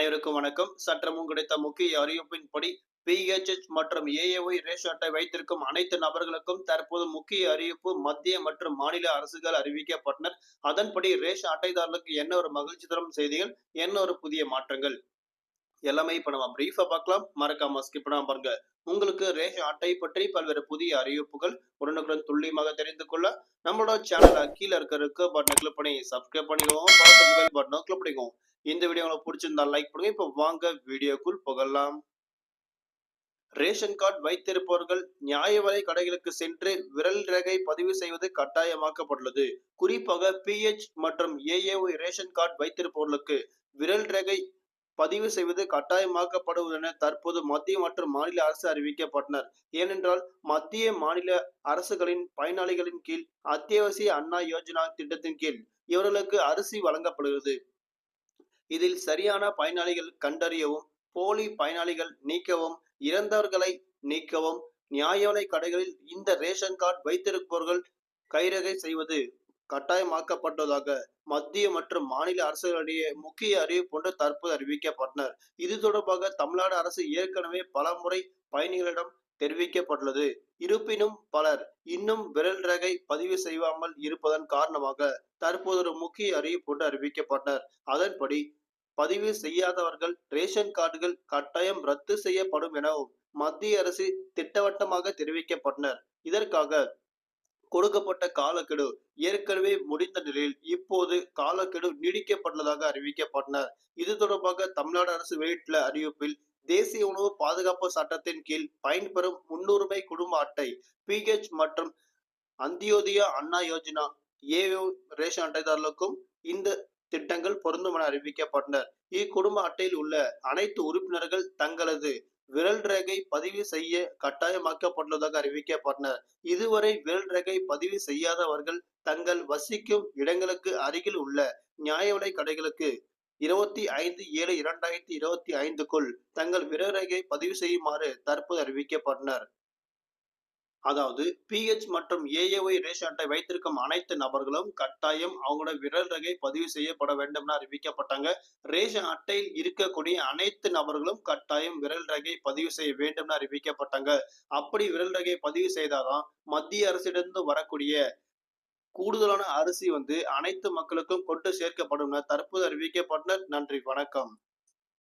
அனைவருக்கும் வணக்கம். சற்றமும் கிடைத்த முக்கிய அறிவிப்பின்படி பிஹெச்எச் மற்றும் ஏஏஒய் ரேஷன் அட்டை வைத்திருக்கும் அனைத்து நபர்களுக்கும் தற்போது முக்கிய அறிவிப்பு மத்திய மற்றும் மாநில அரசுகள் அறிவிக்கப்பட்டனர். அதன்படி ரேஷன் அட்டைதாரர்களுக்கு என்ன ஒரு மகிழ்ச்சி தரும் செய்திகள், என்ன ஒரு புதிய மாற்றங்கள் எல்லாமே இப்ப நம்ம பிரீஃபா பார்க்கலாம். மறக்காம ஸ்கிப் பண்ணாம பாருங்க. உங்களுக்கு ரேஷன் அட்டை பற்றி பல்வேறு புதிய அறிவிப்புகள் உடனுக்குடன் துல்லியமாக தெரிந்து கொள்ள நம்மளோட சேனலை கீழே இருக்க பட்டனை கிளிக் பண்ணி சப்ஸ்கிரைப் பண்ணிக்கோங்க. பக்கத்துல பெல் பட்டனை கிளிக் பண்ணிக்கோங்க. இந்த வீடியோ உங்களுக்கு பிடிச்சிருந்தா லைக் பண்ணுங்க. இப்ப வாங்க வீடியோக்குள் போகலாம். ரேஷன் கார்டு வைத்திருப்பவர்கள் நியாய விலை கடைகளுக்கு சென்று விரல் ரேகை பதிவு செய்வது கட்டாயமாக்கப்பட்டுள்ளது. குறிப்பாக பிஹெச் மற்றும் ஏஏஒய் ரேஷன் கார்டு வைத்திருப்பவர்களுக்கு விரல் ரேகை பதிவு செய்வது கட்டாயமாக்கப்படுவதென தற்போது மத்திய மற்றும் மாநில அரசு அறிவிக்கப்பட்டனர். ஏனென்றால் மத்திய மாநில அரசுகளின் பயனாளிகளின் கீழ் அத்தியாவசிய அண்ணா யோஜனா திட்டத்தின் கீழ் இவர்களுக்கு அரிசி வழங்கப்படுகிறது. இதில் சரியான பயனாளிகள் கண்டறியவும், போலி பயனாளிகள் நீக்கவும், இறந்தவர்களை நீக்கவும் நியாய விலை கடைகளில் இந்த ரேஷன் கார்டு வைத்திருப்பவர்கள் கைரேகை செய்வது கட்டாயமாக்கப்பட்டதாக மத்திய மற்றும் மாநில அரசுகளிடையே முக்கிய அறிவிப்பு ஒன்று தற்போது அறிவிக்கப்பட்டனர். இது தொடர்பாக தமிழ்நாடு அரசு ஏற்கனவே பல முறை பயணிகளிடம் தெரிவிக்கப்பட்டுள்ளது. இருப்பினும் பலர் இன்னும் விரல் ரேகை பதிவு செய்யாமல் இருப்பதன் காரணமாக தற்போது ஒரு முக்கிய அறிவிப்பு ஒன்று அறிவிக்கப்பட்டனர். அதன்படி பதிவு செய்யாதவர்கள் ரேஷன் கார்டுகள் கட்டாயம் ரத்து செய்யப்படும் எனவும் மத்திய அரசு திட்டவட்டமாக தெரிவிக்கப்பட்டனர். இதற்காக கொடுக்கப்பட்ட காலக்கெடு ஏற்கனவே முடிந்த நிலையில் இப்போது காலக்கெடு நீடிக்கப்பட்டுள்ளதாக அறிவிக்கப்பட்டனர். இது தொடர்பாக தமிழ்நாடு அரசு வெளியிட்டுள்ள அறிவிப்பில் தேசிய உணவு பாதுகாப்பு சட்டத்தின் கீழ் பயன்பெறும் முன்னுரிமை குடும்ப அட்டை பிஹெச் மற்றும் அந்தியோதயா அண்ணா யோஜனா ஏஏஒய் ரேஷன் அட்டைதாரர்களுக்கும் இந்த திட்டங்கள் பொருந்தும் என அறிவிக்கப்பட்டனர். இக்குடும்ப அட்டையில் உள்ள அனைத்து உறுப்பினர்கள் தங்களது விரல் ரேகை பதிவு செய்ய கட்டாயமாக்கப்பட்டுள்ளதாக அறிவிக்கப்பட்டனர். இதுவரை விரல் ரேகை பதிவு செய்யாதவர்கள் தங்கள் வசிக்கும் இடங்களுக்கு அருகில் உள்ள நியாய விலை கடைகளுக்கு 25/7/2025க்குள் தங்கள் விரல் ரேகை பதிவு செய்யுமாறு தற்போது அறிவிக்கப்பட்டனர். அதாவது பிஹெச் மற்றும் ஏஏஒய் ரேஷன் அட்டை வைத்திருக்கும் அனைத்து நபர்களும் கட்டாயம் அவங்களோட விரல் ரேகை பதிவு செய்யப்பட வேண்டும் என அறிவிக்கப்பட்டாங்க. ரேஷன் அட்டையில் இருக்கக்கூடிய அனைத்து நபர்களும் கட்டாயம் விரல் ரேகை பதிவு செய்ய வேண்டும் என அறிவிக்கப்பட்டாங்க. அப்படி விரல் ரேகை பதிவு செய்தாதான் மத்திய அரசிடமிருந்து வரக்கூடிய கூடுதலான அரிசி அனைத்து மக்களுக்கும் கொண்டு சேர்க்கப்படும் என தற்போது அறிவிக்கப்பட்டனர். நன்றி, வணக்கம்.